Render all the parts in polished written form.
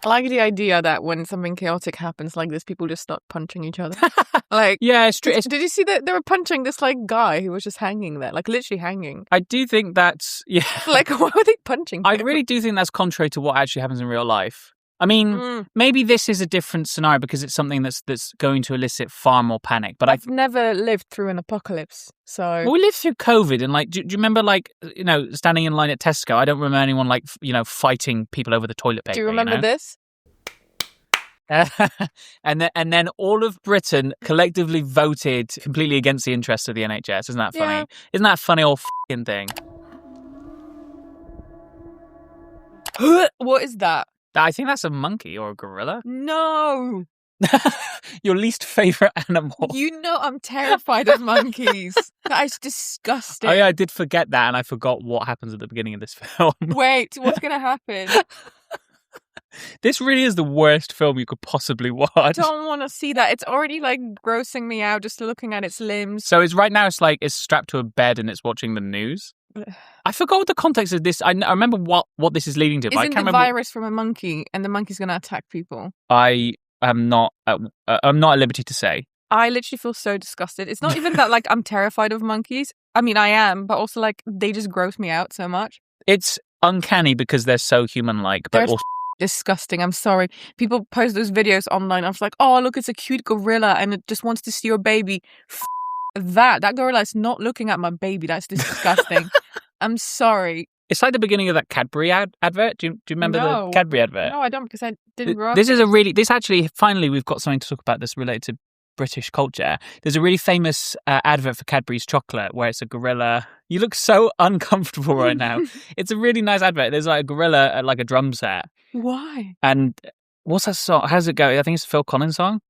I like the idea that when something chaotic happens like this, people just start punching each other. Like, yeah, it's true. did you see that they were punching this like guy who was just hanging there, like literally hanging? I do think that's Like, why were they punching him? I really do think that's contrary to what actually happens in real life. I mean, maybe this is a different scenario because it's something that's going to elicit far more panic. But I've never lived through an apocalypse, so well, we lived through COVID, and like, do you remember like standing in line at Tesco? I don't remember anyone like fighting people over the toilet paper. Do you remember this? and then all of Britain collectively voted completely against the interests of the NHS. Isn't that funny? Yeah. Isn't that a funny old f***ing thing? What is that? I think that's a monkey or a gorilla. No. Your least favourite animal. You know I'm terrified of monkeys. That is disgusting. Oh yeah, I did forget that, and I forgot what happens at the beginning of this film. Wait, what's going to happen? This really is the worst film you could possibly watch. I don't want to see that. It's already like grossing me out just looking at its limbs. So it's strapped to a bed and it's watching the news. I forgot what the context of this. I remember what this is leading to. But I Isn't can't the remember. virus from a monkey and the monkey's going to attack people? I am not. I'm not at liberty to say. I literally feel so disgusted. It's not even that like I'm terrified of monkeys. I mean, I am, but also like they just gross me out so much. It's uncanny because they're so human-like, but also disgusting. I'm sorry. People post those videos online. I was like, oh, look, it's a cute gorilla and it just wants to see your baby. That gorilla is not looking at my baby. That's disgusting. I'm sorry. It's like the beginning of that Cadbury advert. Do you remember the Cadbury advert? No, I don't, because I didn't grow up. This actually, finally, we've got something to talk about that's related to British culture. There's a really famous advert for Cadbury's chocolate where it's a gorilla. You look so uncomfortable right now. It's a really nice advert. There's like a gorilla at like a drum set. Why? And what's that song? How does it go? I think it's a Phil Collins song.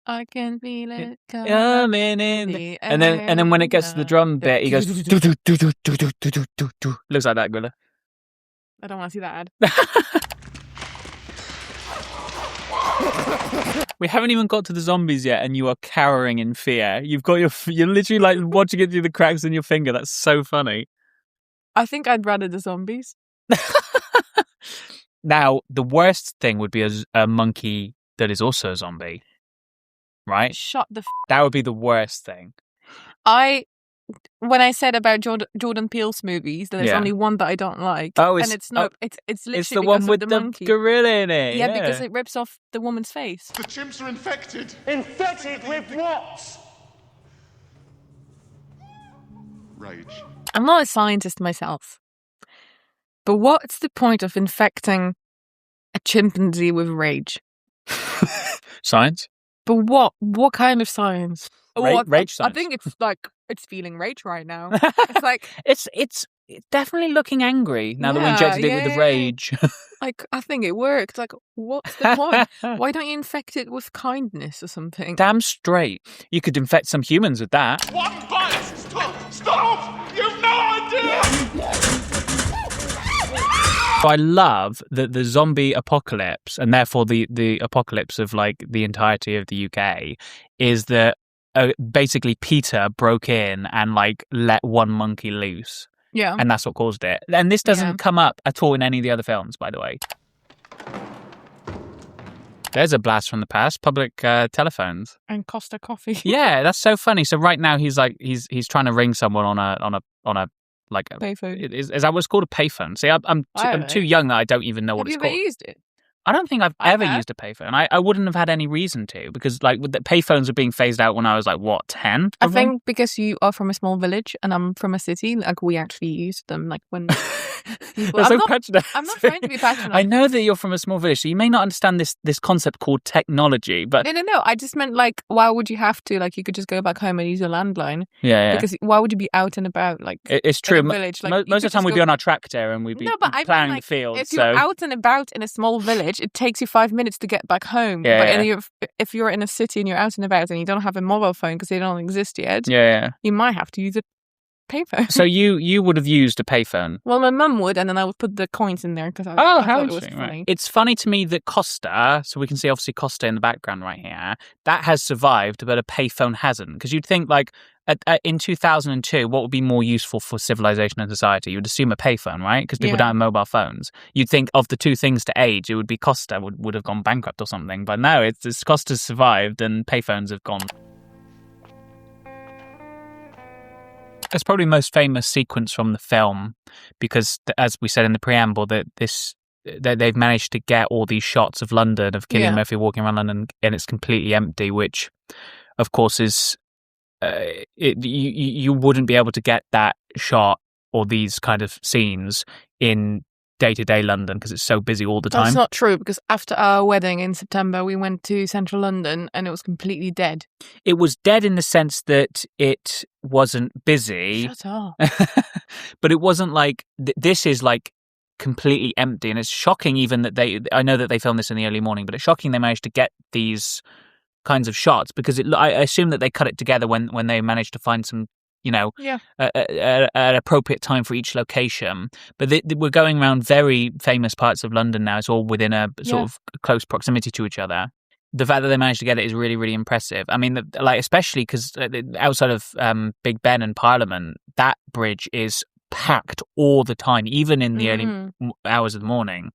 I can feel it coming in. And then when it gets to the drum bit, he goes do do do do do do do do do. Looks like that gorilla. I don't want to see that ad. We haven't even got to the zombies yet, and you are cowering in fear. You're literally like watching it through the cracks in your finger. That's so funny. I think I'd rather the zombies. Now, the worst thing would be a monkey that is also a zombie. Right? Shut the That would be the worst thing. When I said about Jordan Peele's movies, there's only one that I don't like. Oh, and it's literally it's the one with the monkey. gorilla in it. Yeah, because it rips off the woman's face. The chimps are infected. Infected with what? Rage. I'm not a scientist myself, but what's the point of infecting a chimpanzee with rage? Science? But what kind of science? Rage science. I think it's like it's feeling rage right now. It's like it's definitely looking angry now that we injected it with the rage. Like, I think it worked. Like, what's the point? Why don't you infect it with kindness or something? Damn straight. You could infect some humans with that. One bite! Stop! You've no idea! I love that the zombie apocalypse, and therefore the apocalypse of like the entirety of the UK, is that basically PETA broke in and like let one monkey loose. Yeah. And that's what caused it. And this doesn't come up at all in any of the other films, by the way. There's a blast from the past. Public telephones. And Costa Coffee. Yeah, that's so funny. So right now he's trying to ring someone on a like a payphone. Is that what's called a payphone? See, I'm too young that I don't even know what it's called. Have you ever used it? I don't think I've ever used a payphone. I wouldn't have had any reason to, because like the payphones were being phased out when I was like, what, 10? I think because you are from a small village and I'm from a city, like we actually used them like when people... I'm not trying to be passionate. I know that you're from a small village, so you may not understand this concept called technology, but... No. I just meant like, why would you have to? Like, you could just go back home and use your landline. Yeah. Because why would you be out and about? Like, it's true. In a village? Like, most of the time we'd be on our tractor and we'd be plowing the field. If you're out and about in a small village, it takes you 5 minutes to get back home. Yeah, but if you're in a city and you're out and about and you don't have a mobile phone because they don't exist yet, you might have to use a payphone. So you would have used a payphone. Well, my mum would, and then I would put the coins in there because I How thought it was interesting, funny. right. It's funny to me that Costa, so we can see obviously Costa in the background right here, that has survived, but a payphone hasn't. Because you'd think like in 2002, what would be more useful for civilization and society? You would assume a payphone, right? Because people don't have mobile phones. You'd think of the two things to age, it would be Costa would have gone bankrupt or something. But no, it's Costa's survived and payphones have gone. It's probably the most famous sequence from the film because, as we said in the preamble, that they've managed to get all these shots of London, of Cillian Murphy walking around London, and it's completely empty, which, of course, is you wouldn't be able to get that shot or these kind of scenes in day-to-day London because it's so busy all the time. That's not true because after our wedding in September, we went to central London and it was completely dead. It was dead in the sense that it wasn't busy. Shut up. But it wasn't like this is like completely empty, and it's shocking even that I know that they filmed this in the early morning, but it's shocking they managed to get these kinds of shots because I assume that they cut it together when they managed to find some, an appropriate time for each location. But we're going around very famous parts of London now. It's all within a sort of close proximity to each other. The fact that they managed to get it is really, really impressive. I mean, especially because outside of Big Ben and Parliament, that bridge is packed all the time, even in the early hours of the morning.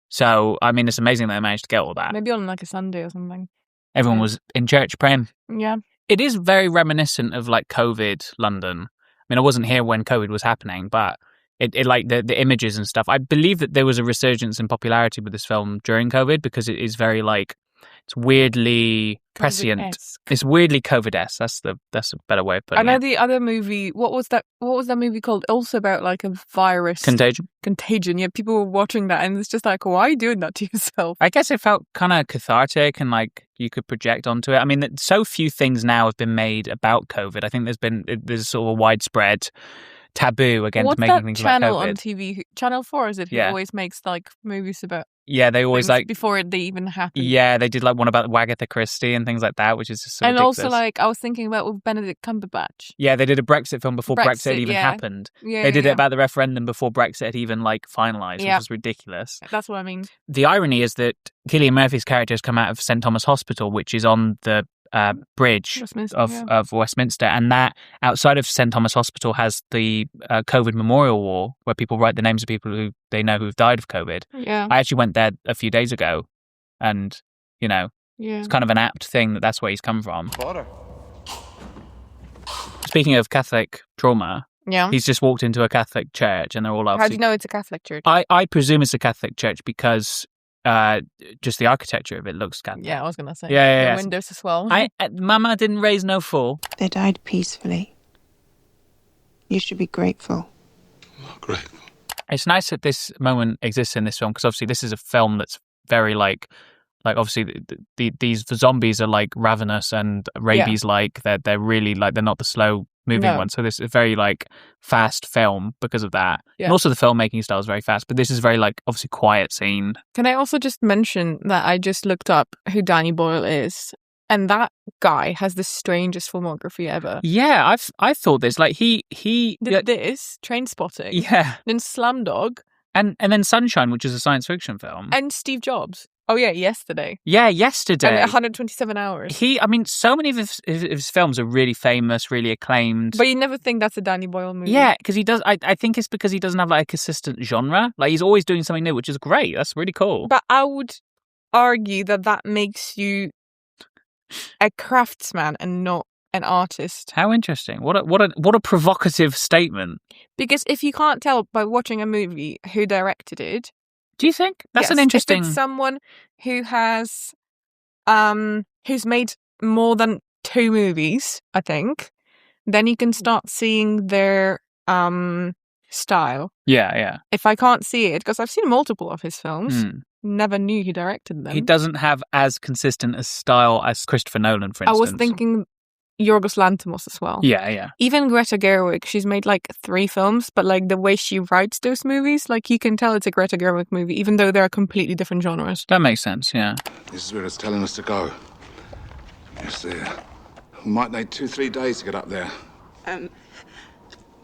So, I mean, it's amazing that they managed to get all that. Maybe on like a Sunday or something. Everyone was in church praying. Yeah. It is very reminiscent of like COVID London. I mean, I wasn't here when COVID was happening, but it like the images and stuff. I believe that there was a resurgence in popularity with this film during COVID because it is very like, it's weirdly prescient. COVID-esque. It's weirdly COVID-esque. That's a better way of putting it. I know the other movie. What was that movie called? Also about like a virus. Contagion. Yeah, people were watching that, and it's just like, why are you doing that to yourself? I guess it felt kind of cathartic, and like you could project onto it. I mean, so few things now have been made about COVID. I think there's sort of a widespread taboo against making things about COVID. What's that channel on TV? Channel 4, is it? Who always makes like movies about. Yeah, they always like before they even happened. Yeah, they did like one about Agatha Christie and things like that, which is just so ridiculous. Also like I was thinking about with Benedict Cumberbatch. Yeah, they did a Brexit film before Brexit even happened. Yeah, they did it about the referendum before Brexit had even like finalised, which was ridiculous. That's what I mean. The irony is that Cillian Murphy's character has come out of St Thomas Hospital, which is on the bridge of Westminster, and that outside of St Thomas Hospital has the COVID memorial wall where people write the names of people who they know who've died of COVID. Yeah, I actually went there a few days ago, and it's kind of an apt thing that's where he's come from. Butter. Speaking of Catholic trauma, yeah, he's just walked into a Catholic church, and they're all obviously. How do you know it's a Catholic church? I presume it's a Catholic church because. Just the architecture of it looks Catholic. Yeah, I was going to say. Yeah. The windows as well. Mama didn't raise no fool. They died peacefully. You should be grateful. Not grateful. It's nice that this moment exists in this film because obviously this is a film that's very like obviously these zombies are like ravenous and rabies like they're really like they're not the slow moving one. So this is a very like fast film because of that. Yeah. And also the filmmaking style is very fast, but this is very like obviously quiet scene. Can I also just mention that I just looked up who Danny Boyle is, and that guy has the strangest filmography ever. Yeah, I thought this like he did this Trainspotting. Yeah, then Slamdog, and then Sunshine, which is a science fiction film, and Steve Jobs. Oh yeah, Yesterday. Yeah, Yesterday. And 127 Hours. So many of his films are really famous, really acclaimed. But you never think that's a Danny Boyle movie. Yeah, because he does. I think it's because he doesn't have like a consistent genre. Like he's always doing something new, which is great. That's really cool. But I would argue that makes you a craftsman and not an artist. How interesting! What a provocative statement. Because if you can't tell by watching a movie who directed it. Do you think that's an interesting? If it's someone who has, who's made more than 2 movies, I think, then you can start seeing their style. Yeah. If I can't see it, because I've seen multiple of his films, never knew he directed them. He doesn't have as consistent a style as Christopher Nolan, for instance. I was thinking Yorgos Lanthimos as well. Yeah. Even Greta Gerwig, she's made like 3 films, but like the way she writes those movies, like you can tell it's a Greta Gerwig movie, even though they're completely different genres. That makes sense, yeah. This is where it's telling us to go. Yes, we might need 2-3 days to get up there.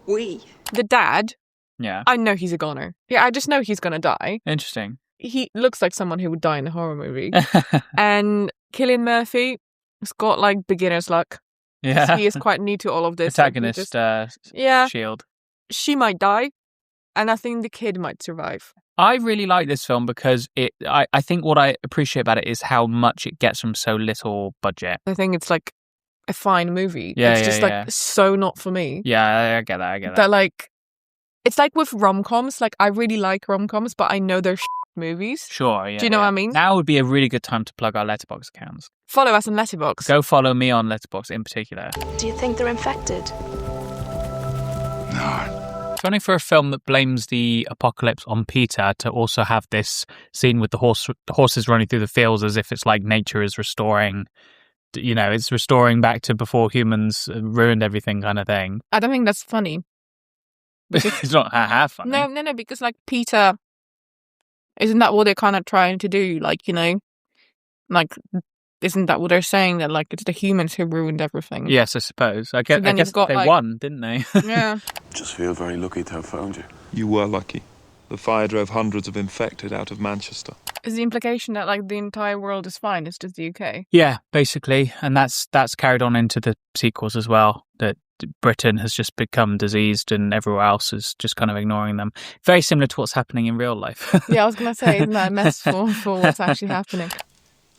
We. The dad, Yeah. I know he's a goner. Yeah, I just know he's gonna die. Interesting. He looks like someone who would die in a horror movie. And Cillian Murphy has got like beginner's luck. Yeah. He is quite new to all of this. Protagonist yeah, shield. she might die, and I think the kid might survive. I really like this film because I think what I appreciate about it is how much it gets from so little budget. I think it's like a fine movie. Yeah, it's yeah, just yeah. like so not for me. Yeah, I get that. That like, it's like with rom-coms. Like I really like rom-coms, but I know they're movies. Sure, yeah. Do you know what I mean? Now would be a really good time to plug our Letterboxd accounts. Follow us on Letterboxd. Go follow me on Letterboxd in particular. Do you think they're infected? No. Funny for a film that blames the apocalypse on PETA to also have this scene with the horses running through the fields as if it's like nature is restoring, you know, it's restoring back to before humans ruined everything kind of thing. I don't think that's funny. It's not half funny. No, because like PETA, isn't that what they're kind of trying to do? Like, you know, like, isn't that what they're saying? That like it's the humans who ruined everything? Yes, I suppose. I guess you've got, they like- won, didn't they? Yeah. Just feel very lucky to have found you. You were lucky. The fire drove hundreds of infected out of Manchester. Is the implication that like the entire world is fine? It's just the UK. Yeah, basically, and that's carried on into the sequels as well. That Britain has just become diseased, and everywhere else is just kind of ignoring them. Very similar to what's happening in real life. Yeah, I was gonna say, isn't that a metaphor for what's actually happening?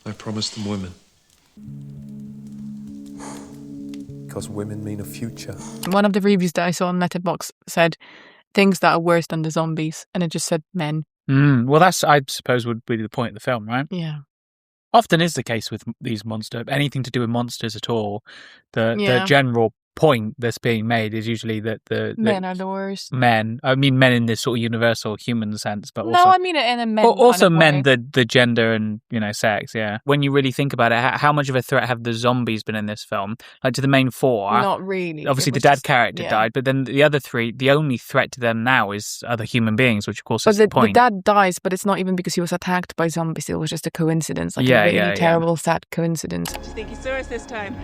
I promised them women. Because women mean a future. One of the reviews that I saw on Letterboxd said things that are worse than the zombies, and it just said men. Well, that's, I suppose, would be the point of the film, right? Yeah. Often is the case with these anything to do with monsters at all. The Yeah. general point that's being made is usually that the Men are the worst. men. I mean, men in this sort of universal human sense, but No, also I mean it in a men. also kind of men, way. the gender and, you know, sex. Yeah. When you really think about it, how much of a threat have the zombies been in this film? Like to the main four. Not really. Obviously, It the was dad just- character yeah. died, but then the other three, the only threat to them now is other human beings, which of course But is the the point. dad dies, but it's not even because he was attacked by zombies. It was just a coincidence, like Yeah, a really yeah, yeah. terrible, sad coincidence. Do you think he saw us this time?